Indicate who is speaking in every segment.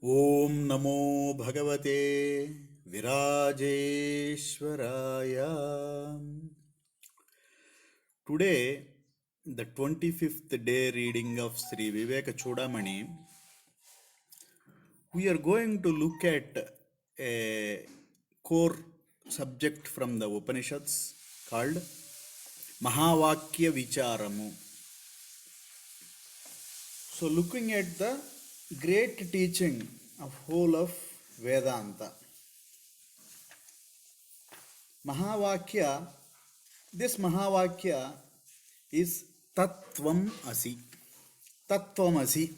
Speaker 1: ॐ नमो भगवते विराजेश्वराय. Today, the 25th day reading of Sri Viveka Chudamani, we are going to look at a core subject from the Upanishads called Mahavakya Vicharamu. So, looking at the great teaching of whole of Vedanta. Mahavakya, this Mahavakya is Tattvam Asi. Tattvam Asi.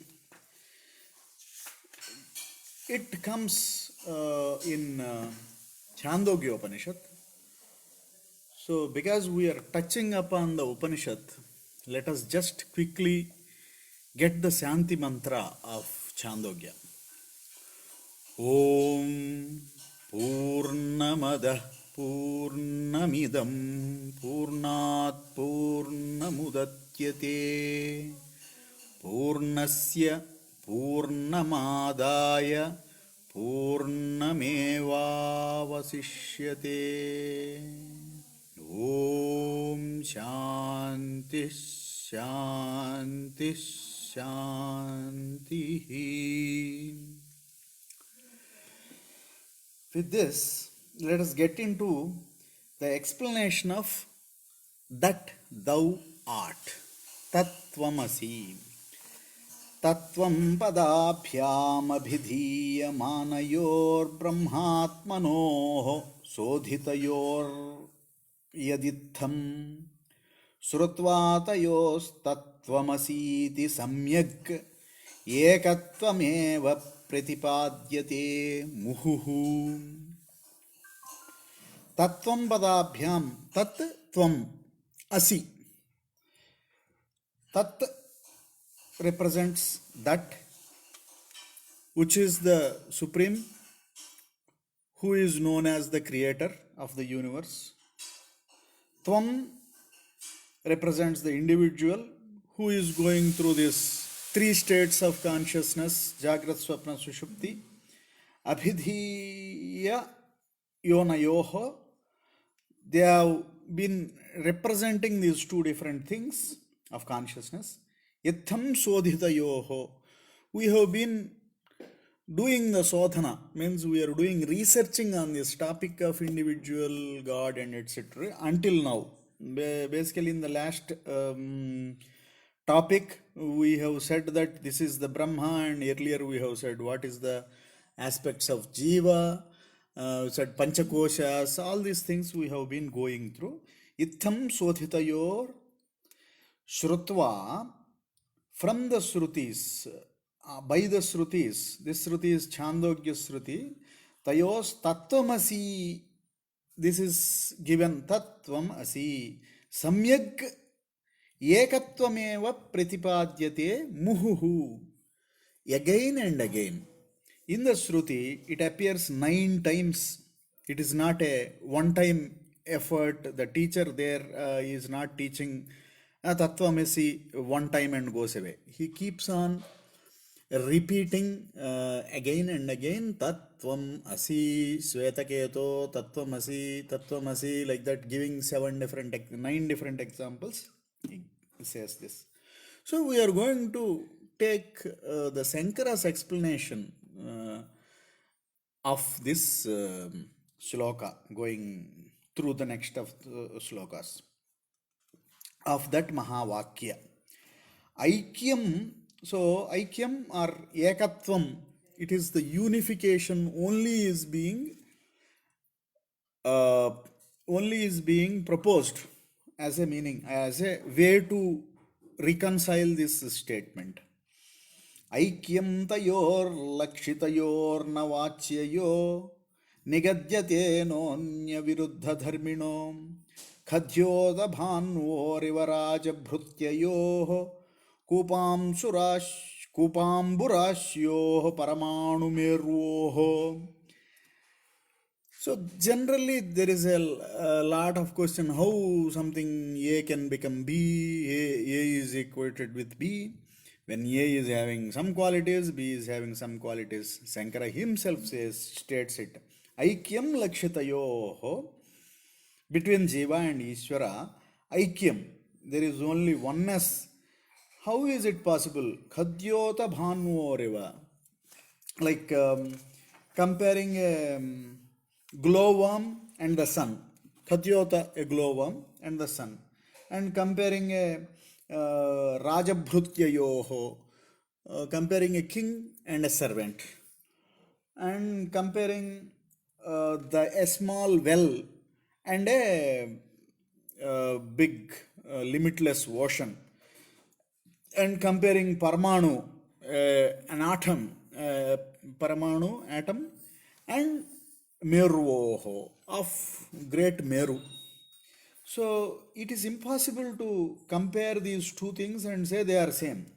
Speaker 1: It comes in Chandogya Upanishad. So, because we are touching upon the Upanishad, let us just quickly get the Shanti mantra of Chandogya. Om Purnamadah Purnamidam Purnat Purnamudatyate Purnasya Purnamadaya Purnamevavasishyate. Om Shanti Shanti Shanti. With this, let us get into the explanation of that thou art. Tattvamasi. Tattvam padabhyam abhidhiyamanayor brahmatmanoh sodhitayor yaditham srutvatayos tattvamasi samyak ekattvameva pratipadyate muhuhu. Tattvam padabhyam tat tvam asi. Tat represents that which is the supreme, who is known as the creator of the universe. Tvam represents the individual who is going through these three states of consciousness, Jagrat, Swapna, Sushupti. Abhidhiya yonayoho. They have been representing these two different things of consciousness. Yatham sodhitayoho. We have been doing the sadhana, means we are doing researching on this topic of individual, God, and etc. until now. Basically, in the last topic, we have said that this is the Brahma, and earlier we have said what is the aspects of Jiva, said Panchakoshas, all these things we have been going through. Itham sodhitayor Shrutva, from the Shrutis, by the Shrutis, this Shruti is Chandogya Shruti, Tayos Tattvamasi, this is given Tattvam Asi, Samyag Ekatvameva Pratipadyate Muhuhu. Again and again. In the Shruti, it appears 9 times. It is not a one-time effort. The teacher there is not teaching Tattvamasi one time and goes away. He keeps on repeating again and again Tattvam Asi, Svetaketo, Tattvam Asi, like that, giving 9 different examples. He says this. So we are going to take the Sankara's explanation of this shloka, going through the next of the shlokas of that Mahavakya. Aikyam, so Aikyam or Ekatvam, it is the unification only is being proposed as a meaning, as a way to reconcile this statement. Aikyam tayor lakshitayor navachyayo nigadyate nonya viruddha dharmino khadyoda bhanvorivaraja bhrutyayoh kupamburashyoh paramanu mervoh. So generally there is a lot of question how something A can become B, A is equated with B. When A is having some qualities, B is having some qualities. Shankara himself states it. Aikyam lakshitayoho, between Jiva and Ishvara, Aikyam, there is only oneness. How is it possible? Khadyota bhanvoreva. Like comparing a glowworm and the sun. Khadyota, a glowworm, and the sun. And comparing a Rajabhrutyayoho, comparing a king and a servant. And comparing a small well and a big limitless ocean, and comparing Parmanu, an atom, Paramanu atom, and Meruoho of great Meru. So it is impossible to compare these two things and say they are same.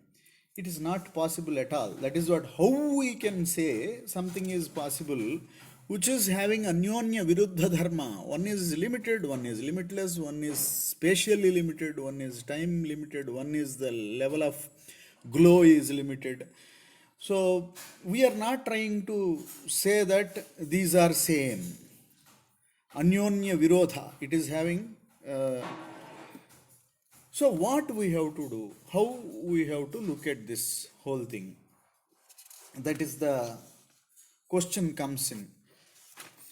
Speaker 1: It is not possible at all. That is what, how we can say something is possible which is having anyonya viruddha dharma. One is limited, one is limitless, one is spatially limited, one is time limited, one is the level of glow is limited. So we are not trying to say that these are same. Anyonya virodha, it is having. So what we have to do? How we have to look at this whole thing? That is the question comes in.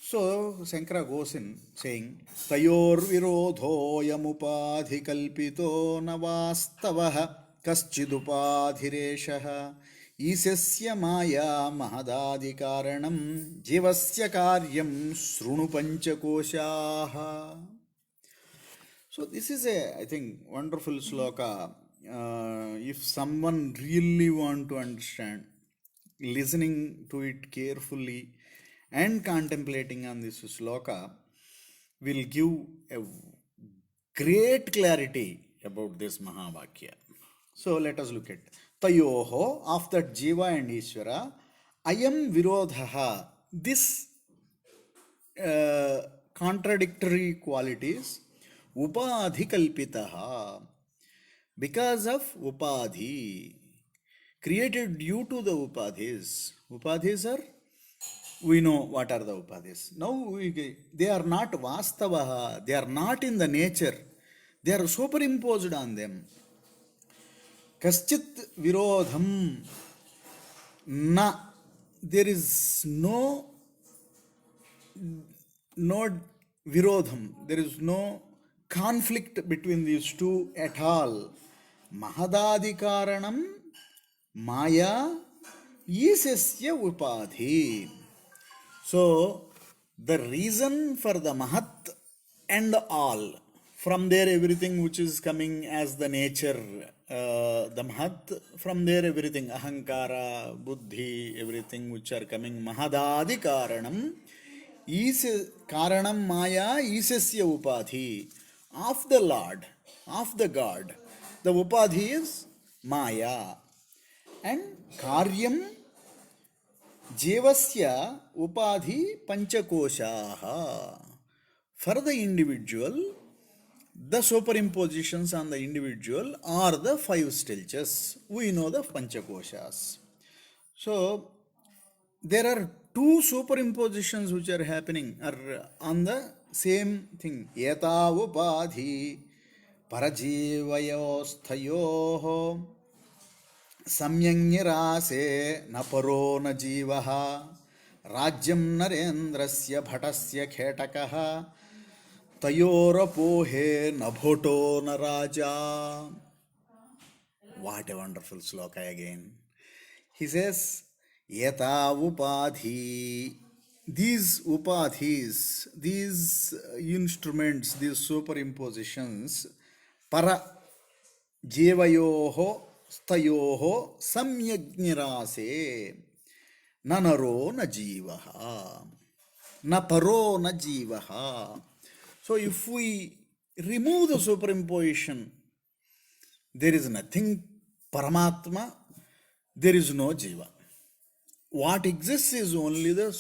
Speaker 1: So Shankara goes in saying, Tayor virodho yamupadhi kalpito navastavaha kaschidupadireshaha isasya maya mahadadi karanam jivasya karyam srunu panchakoshaha. So this is a, I think, wonderful sloka. If someone really want to understand, listening to it carefully and contemplating on this sloka will give a great clarity about this Mahavakya. So let us look at Tayoho, of that Jiva and Ishvara, Ayam Virodhaha, this contradictory qualities, Upadhi Kalpitaha, because of Upadhi, created due to the Upadhis. Upadhis are, we know what are the Upadhis. Now they are not Vastavaha, they are not in the nature, they are superimposed on them. Kaschit Virodham Na, there is no virodham, there is no conflict between these two at all. Mahadadi karanam maya isasya upadhi. So the reason for the mahat and all, from there everything which is coming as the nature, the mahat, from there everything, ahankara, buddhi, everything which are coming, mahadadi karanam, is karanam maya isasya upadhi, of the Lord, of the God. The upadhi is maya. And karyam jevasya upadhi panchakoshaha. For the individual, the superimpositions on the individual are the five stilches. We know the panchakoshas. So there are two superimpositions which are happening are on the same thing. Yata upadhi parajivayosthayoho samyangnirase na paro na jivaha rajyam narendrasya bhatasya khetakaha tayorapohe na bhoto na raja. What a wonderful sloka again. He says, Yata upadhi, these upadhis, these instruments, these superimpositions, para jevayoho stayoho samyagnirase nanaro na jivaha, na paro na jivaha. So if we remove the superimposition, there is nothing Paramatma, there is no Jiva. What exists is only the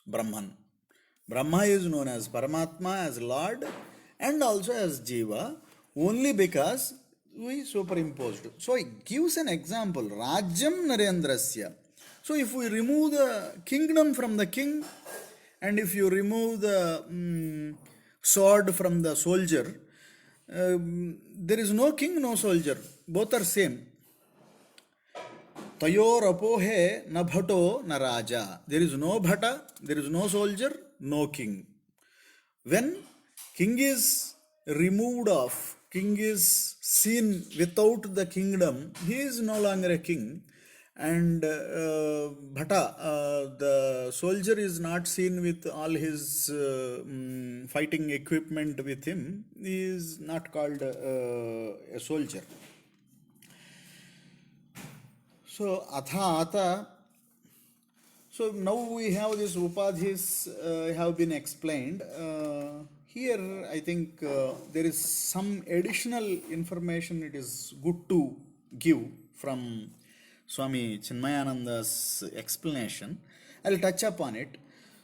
Speaker 1: Brahman. Brahma is known as Paramatma, as Lord, and also as Jiva, only because we superimposed. So it gives an example. Rajyam Narendrasya. So if we remove the kingdom from the king, and if you remove the sword from the soldier, there is no king, no soldier. Both are same. Tayor apohe na bhato na raja. There is no bhata, there is no soldier, no king. When king is removed off, king is seen without the kingdom, he is no longer a king. And bhata, the soldier is not seen with all his fighting equipment with him, he is not called a soldier. So, atha ata. So now we have these upadhis have been explained. Here, I think there is some additional information it is good to give from Swami Chinmayananda's explanation. I'll touch upon it.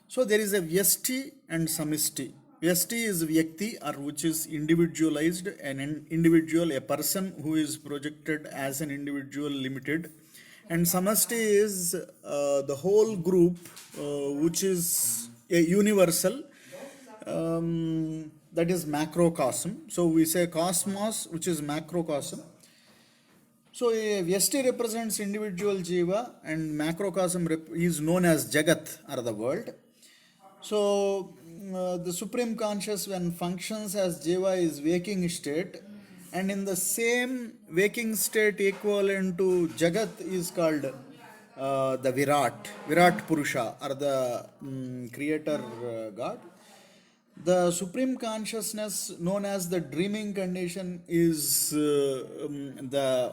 Speaker 1: So there is a Vyasti and Samisti. Vyasti is Vyakti, or which is individualized, an individual, a person who is projected as an individual, limited. And Samasti is the whole group, which is a universal, that is macrocosm. So we say cosmos, which is macrocosm. So a Vyasti represents individual jiva, and macrocosm is known as Jagat, or the world. So the supreme conscious, when functions as jiva, is waking state, and in the same waking state equivalent to Jagat is called the Virat Purusha, or the creator God. The supreme consciousness known as the dreaming condition is the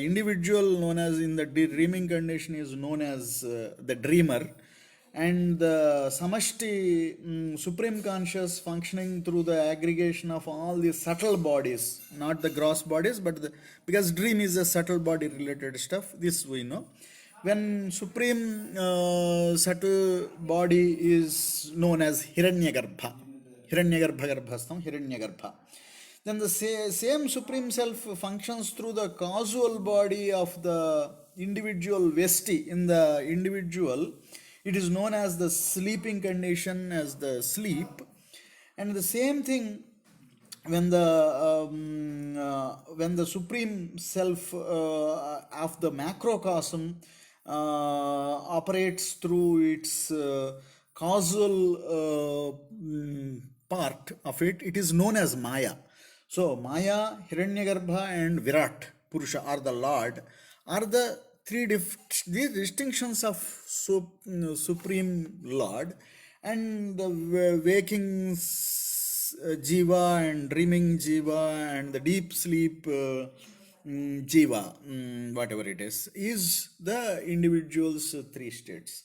Speaker 1: individual known as in the dreaming condition is known as the dreamer, and the samashti supreme conscious functioning through the aggregation of all the subtle bodies, not the gross bodies, but because dream is a subtle body related stuff, this we know. When supreme subtle body is known as Hiranyagarbha, Hiranyagarbha, then the same supreme self functions through the causal body of the individual Vesti in the individual. It is known as the sleeping condition, as the sleep. And the same thing when the supreme self of the macrocosm operates through its causal part of it, it is known as Maya. So Maya, Hiranyagarbha, and Virat Purusha, are the Lord, are the these distinctions of supreme Lord, and the waking jiva and dreaming jiva and the deep sleep jiva, whatever it is the individual's three states.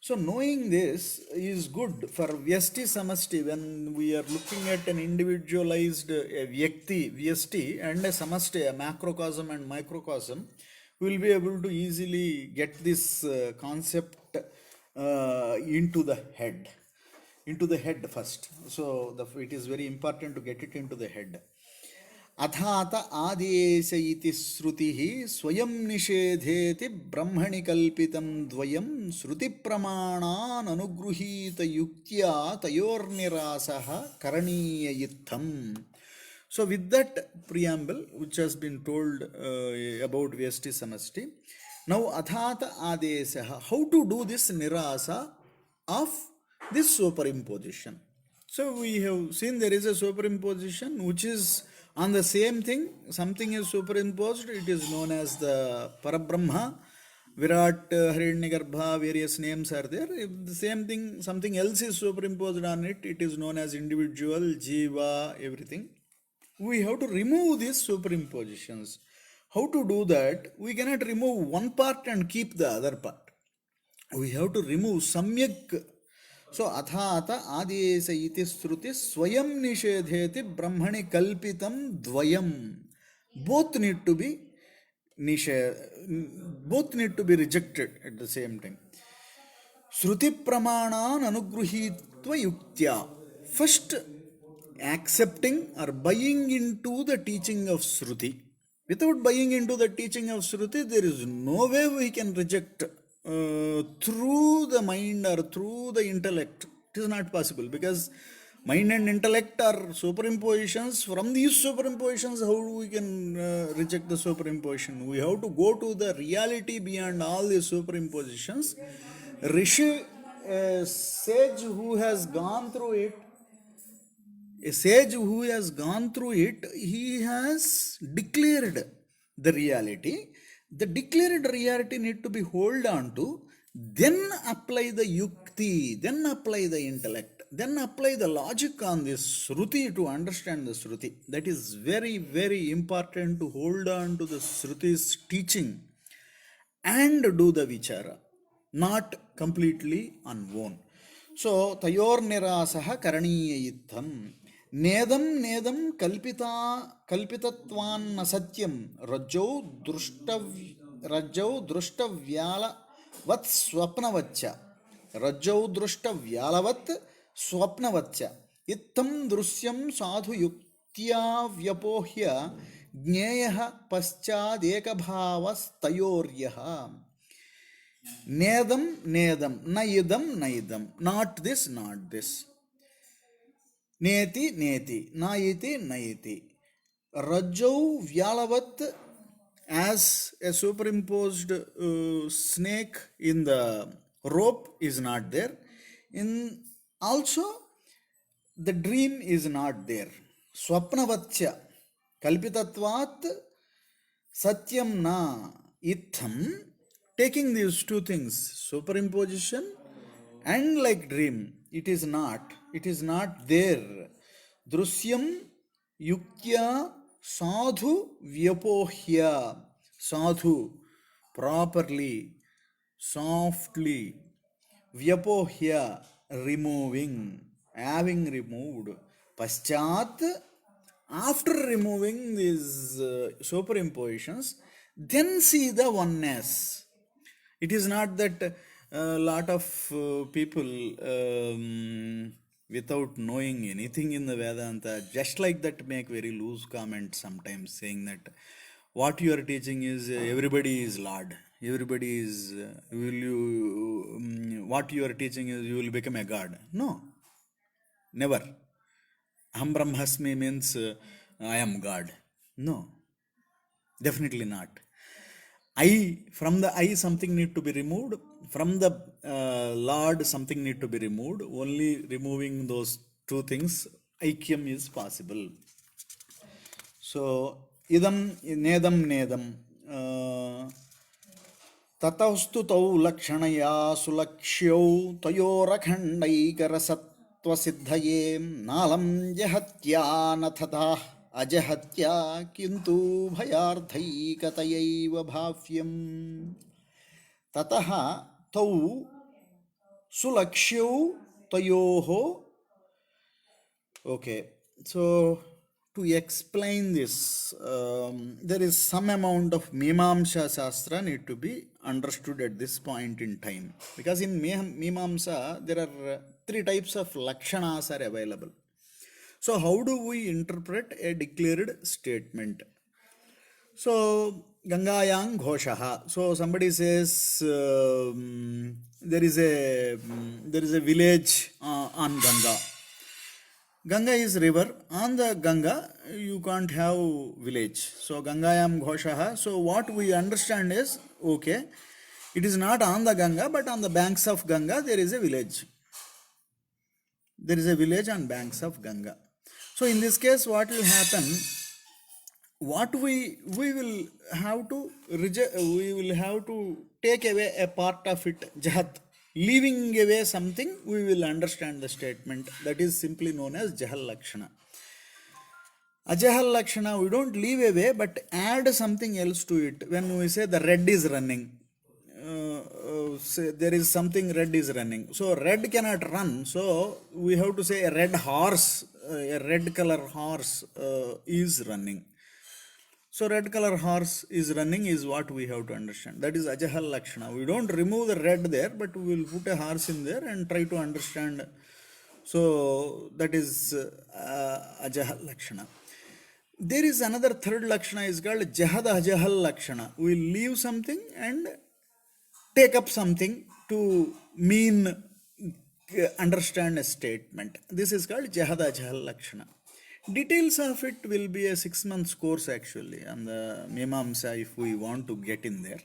Speaker 1: So knowing this is good for Vyasti Samasti. When we are looking at an individualized Vyasti, and a Samasti, a macrocosm and microcosm, we will be able to easily get this concept into the head. Into the head first. So it is very important to get it into the head. अथात आदेश इति श्रुतिः स्वयं निषेधेति ब्रह्मणि कल्पितं द्वयं श्रुति प्रमाणान् अनुगृहीत युक्त्या तयोर्निरासः करणीय इत्थम्. So with that preamble which has been told about Vyasti Samasti, now Athata Adesaha, how to do this nirasa of this superimposition. So we have seen there is a superimposition which is on the same thing, something is superimposed, it is known as the Parabrahma, Virat, Hiranyagarbha, various names are there. If the same thing, something else is superimposed on it, it is known as individual, jiva, everything. We have to remove these superimpositions. How to do that? We cannot remove one part and keep the other part. We have to remove samyak. So, athata adesa iti shruti swayam nishedheti brahmani kalpitam dvayam. Both need to be both need to be rejected at the same time. Shruti pramanan anugruhitva yuktya. First, accepting or buying into the teaching of Shruti. Without buying into the teaching of Shruti, there is no way we can reject through the mind or through the intellect. It is not possible, because mind and intellect are superimpositions. From these superimpositions, how we can reject the superimposition? We have to go to the reality beyond all these superimpositions. Rishi, a sage who has gone through it, a sage who has gone through it, he has declared the reality. The declared reality need to be hold on to, then apply the yukti, then apply the intellect, then apply the logic on this Shruti to understand the Shruti. That is very, very important, to hold on to the Shruti's teaching and do the vichara, not completely on own. So, tayor nirasaha karaniya itham. Nedam nedam kalpitatvan nasatyam rajau drushtavyala vat swapnavaccha. Rajau drushtavyalavat swapnavaccha. Ittam drusyam sadhu yuktya vyapohya ज्ञेयः पश्चाद एकभावस्तयोर्यः. नेदम नेदम न इदम न इदम, not this, not this. नेति नेति न इति न इति. Rajau vyalavat, as a superimposed snake in the rope, is not there. In also the dream is not there. Swapnavatya kalpitatvat satyam na itham. Taking these two things, superimposition and like dream, it is not there. Drusyam yuktya sadhu vyapohya. Sadhu, properly, softly. Vyapohya, removing, having removed. Paschat, after removing these superimpositions, then see the oneness. It is not that a lot of people, without knowing anything in the Vedanta, just like that, make very loose comments sometimes, saying that what you are teaching is everybody is Lord. Everybody is, what you are teaching is you will become a god. No, never. Aham Brahmasmi means I am God. No, definitely not. From the I, something need to be removed. From the Lord, something need to be removed. Only removing those two things, aikyam is possible. So, idam nedam nedam. ततस्तु तौ लक्षणया सुलक्ष्यौ तयोरखण्डैकरसत्त्वसिद्धये नालं जहत्या न तथा अजहत्या किन्तु भयार्थैकतयैव भाव्यम्. ततः तौ सुलक्ष्यौ तयोः. Okay, so to explain this, there is some amount of Mimamsa Shastra need to be understood at this point in time, because in Mimamsa there are three types of lakshanas are available. So how do we interpret a declared statement? So Gangayang Ghoshaha. So somebody says there is a village on Ganga. Ganga is river. On the Ganga, you can't have village. So Gangayam Ghoshaha. So what we understand is, okay, it is not on the Ganga, but on the banks of Ganga there is a village. There is a village on banks of Ganga. So in this case, what will happen? What we will have to reject, we will have to take away a part of it, Jahat. Leaving away something, we will understand the statement. That is simply known as Jahal Lakshana. Ajahal Lakshana, we don't leave away, but add something else to it. When we say the red is running, say there is something red is running. So red cannot run. So we have to say a red horse, a red color horse is running. So red color horse is running is what we have to understand. That is Ajahal Lakshana. We don't remove the red there, but we will put a horse in there and try to understand. So that is Ajahal Lakshana. There is another third Lakshana is called Jahad Ajahal Lakshana. We leave something and take up something to mean understand a statement. This is called Jahada Jahal Lakshana. Details of it will be a 6 months course actually on the Mimamsa if we want to get in there.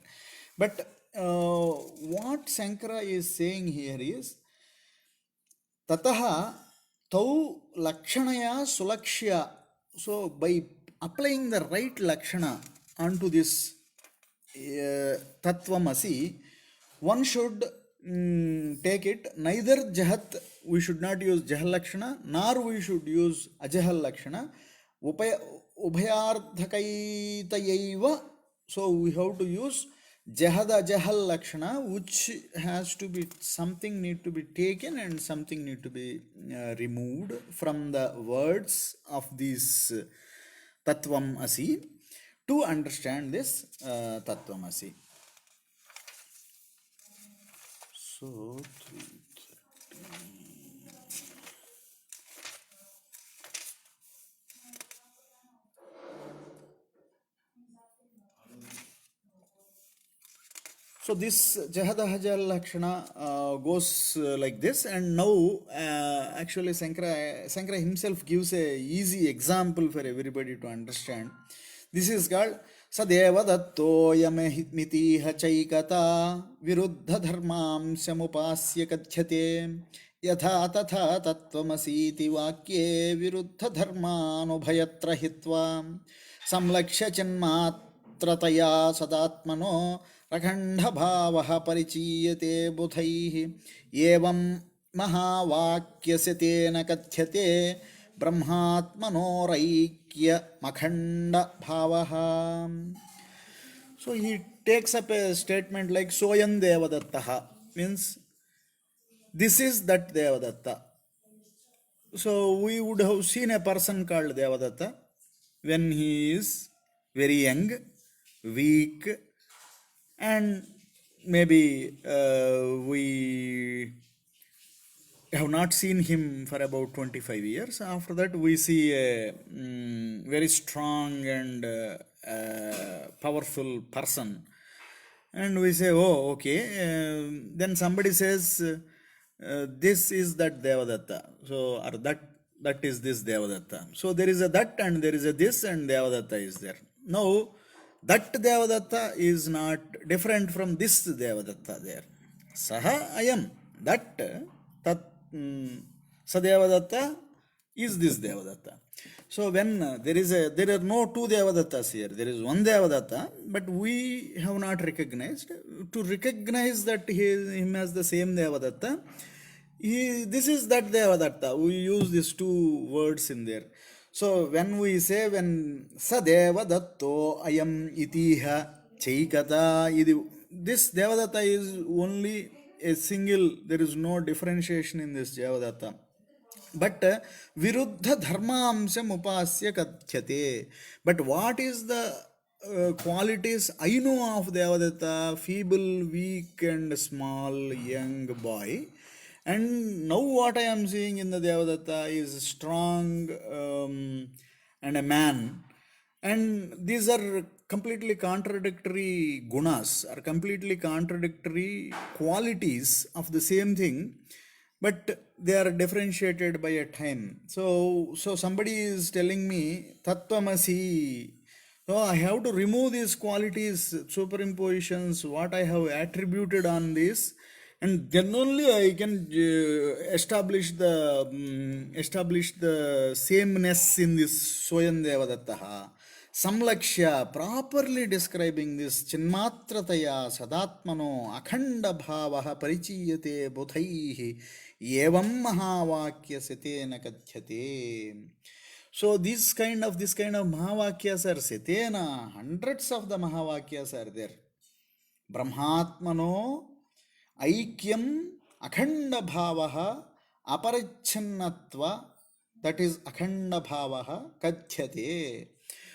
Speaker 1: But what Sankara is saying here is Tataha Tau Lakshanaya Sulakshya. So by applying the right Lakshana onto this Tattvamasi, one should take it neither Jahat, we should not use Jahal Lakshana, nor we should use Ajahal Lakshana. Ubhayardhakaitayaiva. So we have to use Jahada Jahal Lakshana, which has to be something need to be taken and something need to be removed from the words of this Tattvam Asi to understand this Tattvam Asi. So, so this Jahadahajal Lakshana goes like this, and now actually Sankara himself gives a easy example for everybody to understand. This is called Sadeva Datto Yamiti Hachaikata Viruddha Dharmam Samupasya Kathyate Yatha Tatha Tattvamasi Vakye Viruddha Dharmanubhayatra Hitva Samlaksha Chanmatrataya Sadatmano Rakhanda Pariciyate Buthaihi Evam Mahavakyasya Tena Kathyate Brahmatmanoraikya Makhanda Bhavaha. So he takes up a statement like Soyan Devadattaha, means this is that Devadatta. So we would have seen a person called Devadatta when he is very young, weak, and maybe we have not seen him for about 25 years. After that, we see a very strong and powerful person. And we say, oh, okay. Then somebody says, this is that Devadatta. So, or that is this Devadatta. So, there is a that and there is a this and Devadatta is there. Now, that Devadatta is not different from this Devadatta there. Saha ayam. That Sadevadatta is this Devadatta. So when there are no two Devadattas here, there is one Devadatta, but we have not recognized. To recognize that him as the same Devadatta, this is that Devadatta. We use these two words in there. So when we say when Sadevadatto ayam itiha chaikata, this Devadatta is only a single, there is no differentiation in this Devadatta. But Viruddha Dharmamsam Upasya Kathyate. But what is the qualities I know of Devadatta? Feeble, weak, and small young boy. And now what I am seeing in the Devadatta is strong and a man. And these are completely contradictory gunas, or completely contradictory qualities of the same thing, but they are differentiated by a time. So somebody is telling me Tattvamasi. So I have to remove these qualities, superimpositions, what I have attributed on this, and then only I can establish the sameness in this Soyan Devadattaha. Samlakshya, properly describing this Chinmatrataya Sadatmano Akhanda Bhavaha Parichiyate Buthaihi Evam Mahavakya Setena Kathyate. So this kind of Mahavakyas are Setena, hundreds of the Mahavakyas are there. Brahmatmano Aikyam Akhanda Bhavaha Aparichanatva, that is Akhanda Bhavaha Kathyate.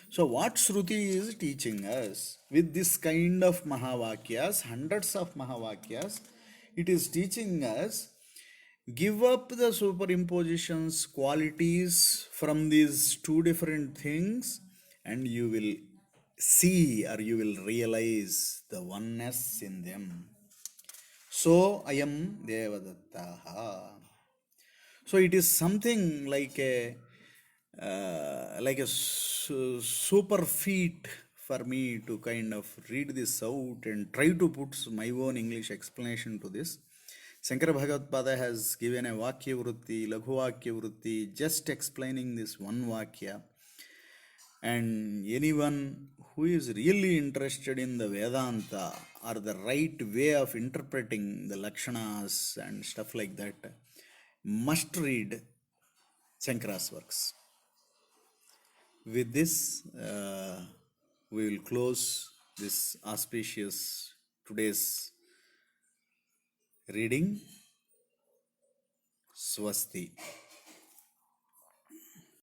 Speaker 1: So what Shruti is teaching us with this kind of Mahavakyas, hundreds of Mahavakyas, it is teaching us Give up the superimpositions qualities from these two different things, and you will see or you will realize the oneness in them. So I am Devadattaha. So it is something like a super feat for me to kind of read this out and try to put my own English explanation to this. Shankara Bhagavad has given a Vakya Vritti, Laghu Vakya Vritti, just explaining this one Vakya. And anyone who is really interested in the Vedanta or the right way of interpreting the Lakshanas and stuff like that must read Shankara's works. With this, we will close this auspicious today's reading. Swasti.